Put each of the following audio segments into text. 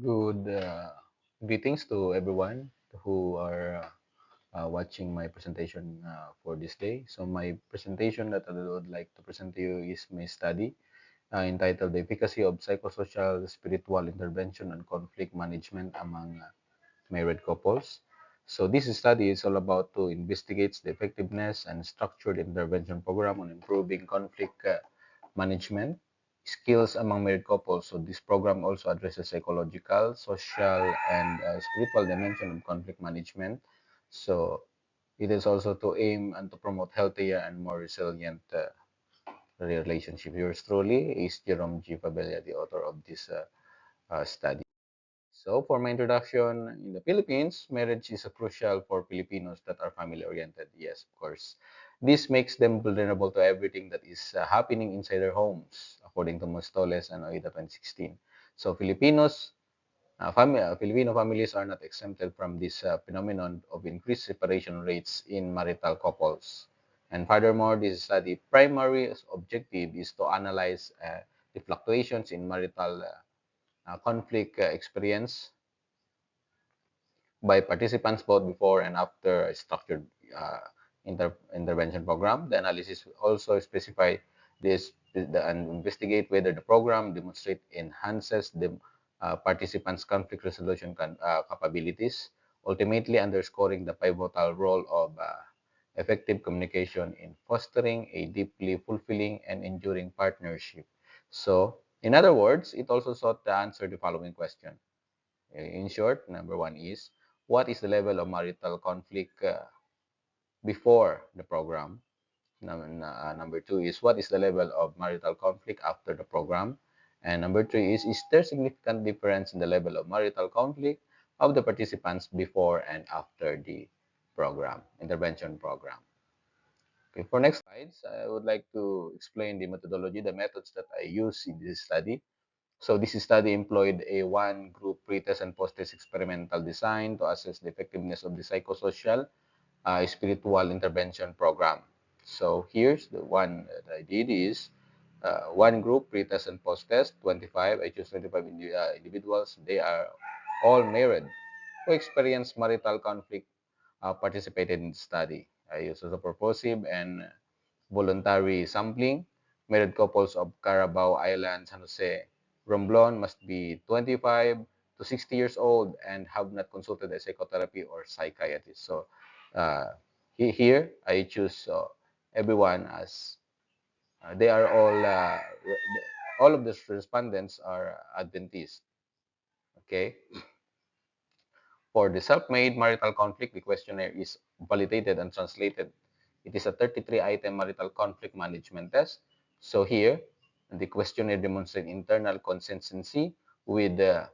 Good greetings to everyone who are watching my presentation for this day. So my presentation that I would like to present to you is my study entitled "The Efficacy of Psychosocial Spiritual Intervention and Conflict Management Among Married Couples." So this study is all about to investigate the effectiveness and structured intervention program on improving conflict management skills among married couples. So this program also addresses psychological, social, and spiritual dimension of conflict management. So it is also to aim and to promote healthier and more resilient relationships. Yours truly is Jerome G. Fabella, the author of this study. So for my introduction, in the Philippines, marriage is a crucial for Filipinos that are family-oriented. Yes, of course. This makes them vulnerable to everything that is happening inside their homes, according to Mostoles and OIDA 2016. So Filipino families are not exempted from this phenomenon of increased separation rates in marital couples. And furthermore, this study primary objective is to analyze the fluctuations in marital conflict experience by participants both before and after a structured intervention program. The analysis also specify and investigate whether the program demonstrate enhances the participants' conflict resolution capabilities, ultimately underscoring the pivotal role of effective communication in fostering a deeply fulfilling and enduring partnership. So, in other words, it also sought to answer the following question. In short, number one is, what is the level of marital conflict before the program? Number two is, what is the level of marital conflict after the program? And number three is there significant difference in the level of marital conflict of the participants before and after the program, intervention program? Okay, for next slides, I would like to explain the methodology, the methods that I use in this study. So this study employed a one-group pretest and post-test experimental design to assess the effectiveness of the psychosocial spiritual intervention program. So here's the one that I did is one group pretest and post-test, 25. I choose 25 individuals. They are all married who experienced marital conflict participated in the study. I use also purposive and voluntary sampling. Married couples of Carabao Island, San Jose, Romblon must be 25 to 60 years old and have not consulted a psychotherapy or psychiatrist. So here I choose everyone as they are all of the respondents are Adventists. Okay. For the self-made marital conflict, the questionnaire is validated and translated. It is a 33-item marital conflict management test. So here, the questionnaire demonstrates internal consistency with a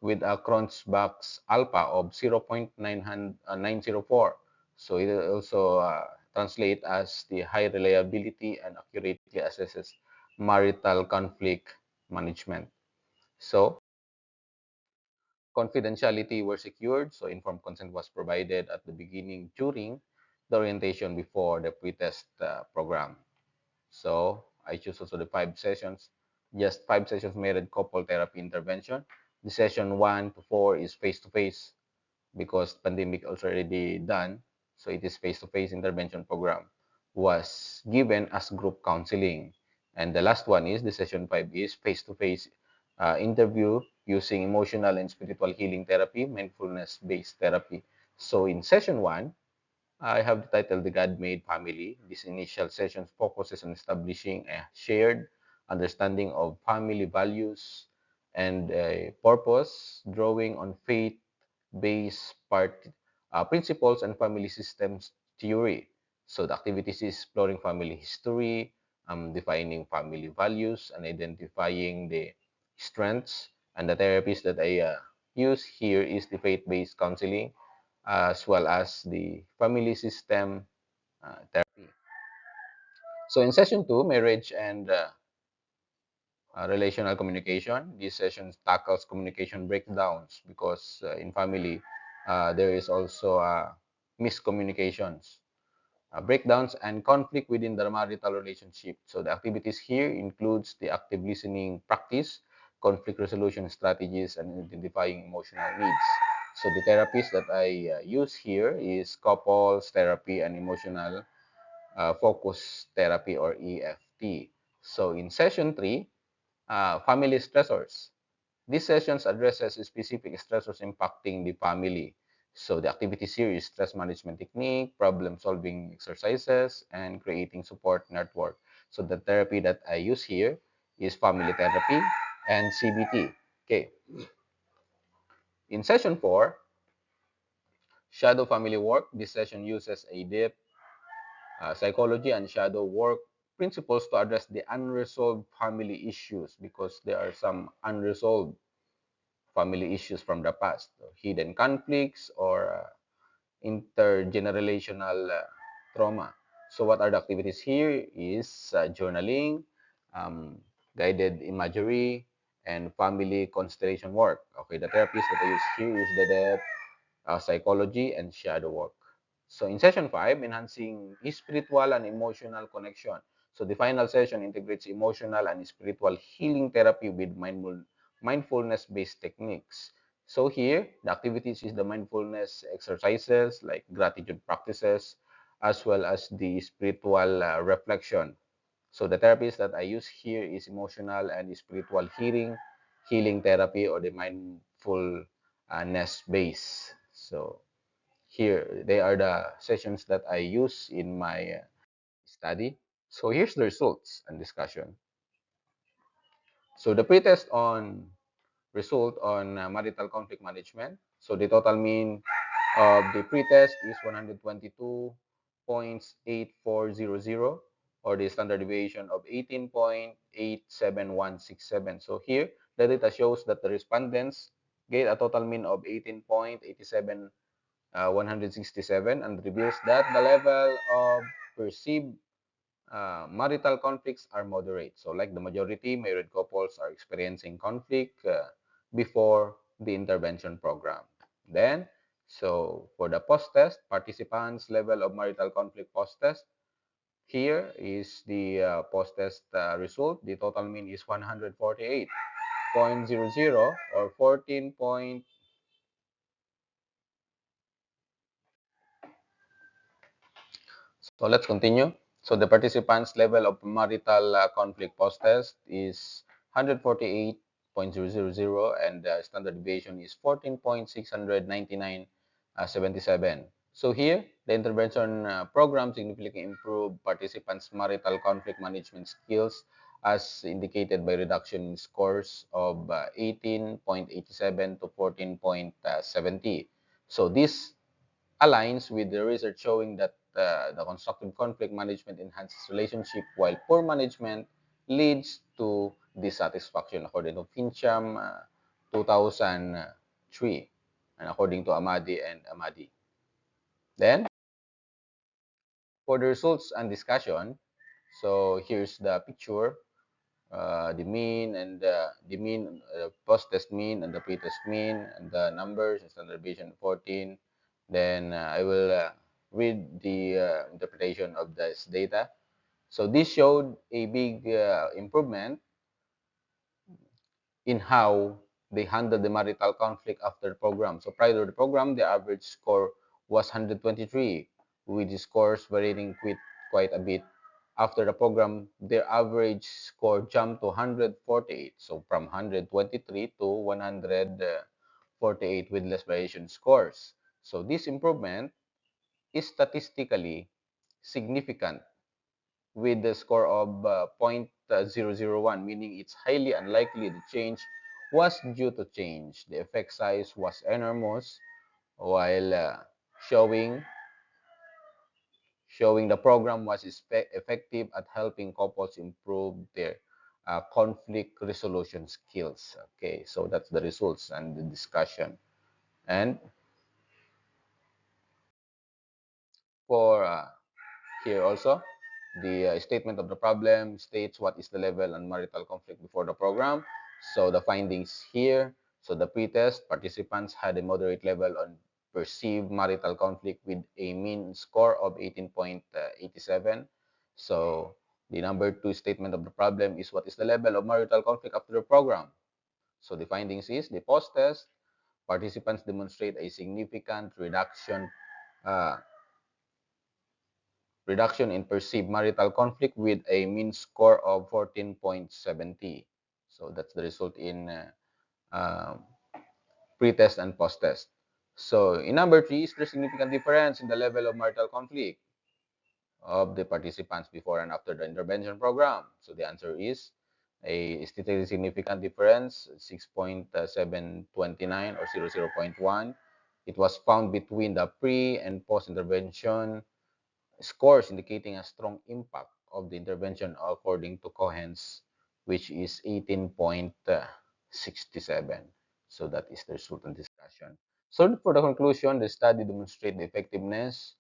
Cronbach's alpha of 0.904. So it also translates as the high reliability and accurately assesses marital conflict management. So confidentiality were secured, so informed consent was provided at the beginning, during the orientation, before the pretest program. So I choose also the 5 sessions, just 5 sessions married couple therapy intervention. The session 1 to 4 is face-to-face because pandemic also already done. So it is face-to-face intervention program was given as group counseling. And the last one is the session 5 is face-to-face interview using emotional and spiritual healing therapy, mindfulness-based therapy. So in session 1, I have the title The God-Made Family. This initial session focuses on establishing a shared understanding of family values and purpose, drawing on faith-based principles and family systems theory. So the activities is exploring family history, defining family values, and identifying the strengths. And the therapies that I use here is the faith-based counseling, as well as the family system therapy. So in session 2, marriage and relational communication, this session tackles communication breakdowns because in family there is also miscommunications, breakdowns and conflict within the marital relationship. So the activities here includes the active listening practice, conflict resolution strategies, and identifying emotional needs. So the therapies that I use here is couples therapy and emotional focus therapy, or EFT. So in session 3, family stressors. These sessions addresses specific stressors impacting the family. So the activities here is stress management technique, problem solving exercises, and creating support network. So the therapy that I use here is family therapy and CBT. Okay. In session 4, shadow family work. This session uses a deep psychology and shadow work principles to address the unresolved family issues, because there are some unresolved family issues from the past, hidden conflicts, or intergenerational trauma. So what are the activities here is journaling, um, guided imagery, and family constellation work. Okay, the therapies that I use here is the psychology and shadow work. So in session 5, enhancing spiritual and emotional connection. So the final session integrates emotional and spiritual healing therapy with mindfulness-based techniques. So here, the activities is the mindfulness exercises like gratitude practices, as well as the spiritual reflection. So the therapies that I use here is emotional and spiritual healing therapy, or the mindfulness base. So here, they are the sessions that I use in my study. So here's the results and discussion. So the pretest on result on marital conflict management. So the total mean of the pretest is 122.8400, or the standard deviation of 18.87167. So here, the data shows that the respondents get a total mean of 18.87 167, and reveals that the level of perceived marital conflicts are moderate. So like the majority, married couples are experiencing conflict before the intervention program. Then, so for the post-test, participants' level of marital conflict post-test, here is the post-test result. The total mean is 148.00, or 14. So let's continue. So the participants' level of marital conflict post-test is 148.000, and the standard deviation is 14.699.77. So here, the intervention program significantly improved participants' marital conflict management skills, as indicated by reduction in scores of 18.87 to 14.70. So this aligns with the research showing that the constructive conflict management enhances relationship, while poor management leads to dissatisfaction, according to Fincham 2003, and according to Amadi and Amadi. Then, for the results and discussion, so here's the picture, the mean and the mean, post-test mean and the pre-test mean, and the numbers and standard deviation 14. Then I will read the interpretation of this data. So this showed a big improvement in how they handled the marital conflict after the program. So prior to the program, the average score was 123, with the scores varying quite a bit. After the program, their average score jumped to 148. So from 123 to 148 with less variation scores. So this improvement is statistically significant, with the score of 0.001, meaning it's highly unlikely the change was due to change. The effect size was enormous, while showing the program was effective at helping couples improve their conflict resolution skills. Okay, so that's the results and the discussion. And for here also, the statement of the problem states what is the level and marital conflict before the program. So the findings here, so the pretest participants had a moderate level on perceived marital conflict with a mean score of 18.87. So the number 2 statement of the problem is what is the level of marital conflict after the program. So the findings is the post-test participants demonstrate a significant uh, reduction in perceived marital conflict with a mean score of 14.70. So that's the result in pre-test and post-test. So in number three, is there significant difference in the level of marital conflict of the participants before and after the intervention program? So the answer is a statistically significant difference, 6.729 or 0.1. It was found between the pre and post-intervention scores indicating a strong impact of the intervention according to Cohen's, which is 18.67. So that is the result of discussion. So for the conclusion, the study demonstrates the effectiveness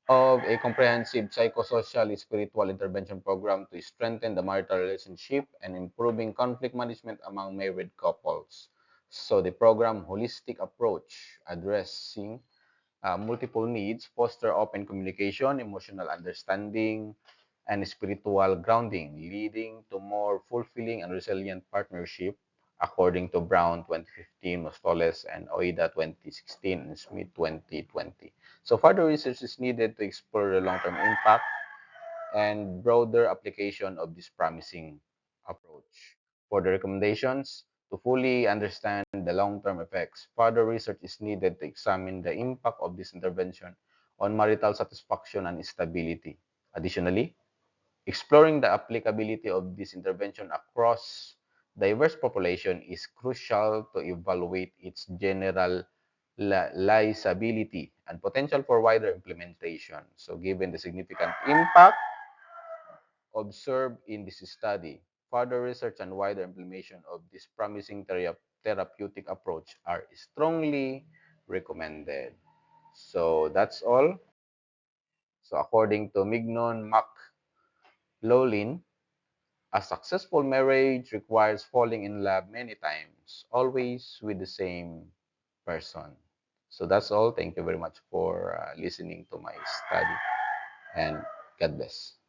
of a comprehensive psychosocial spiritual intervention program to strengthen the marital relationship and improving conflict management among married couples. So the program holistic approach addressing multiple needs, foster open communication, emotional understanding, and spiritual grounding, leading to more fulfilling and resilient partnership, according to Brown 2015, Mostoles, and Oida 2016, and Smith 2020. So further research is needed to explore the long-term impact and broader application of this promising approach. For the recommendations, to fully understand the long-term effects, further research is needed to examine the impact of this intervention on marital satisfaction and stability. Additionally, exploring the applicability of this intervention across diverse population is crucial to evaluate its generalizability and potential for wider implementation. So given the significant impact observed in this study, further research and wider implementation of this promising therapeutic approach are strongly recommended. So that's all. So according to Mignon McLaughlin, a successful marriage requires falling in love many times, always with the same person. So that's all. Thank you very much for listening to my study, and God bless.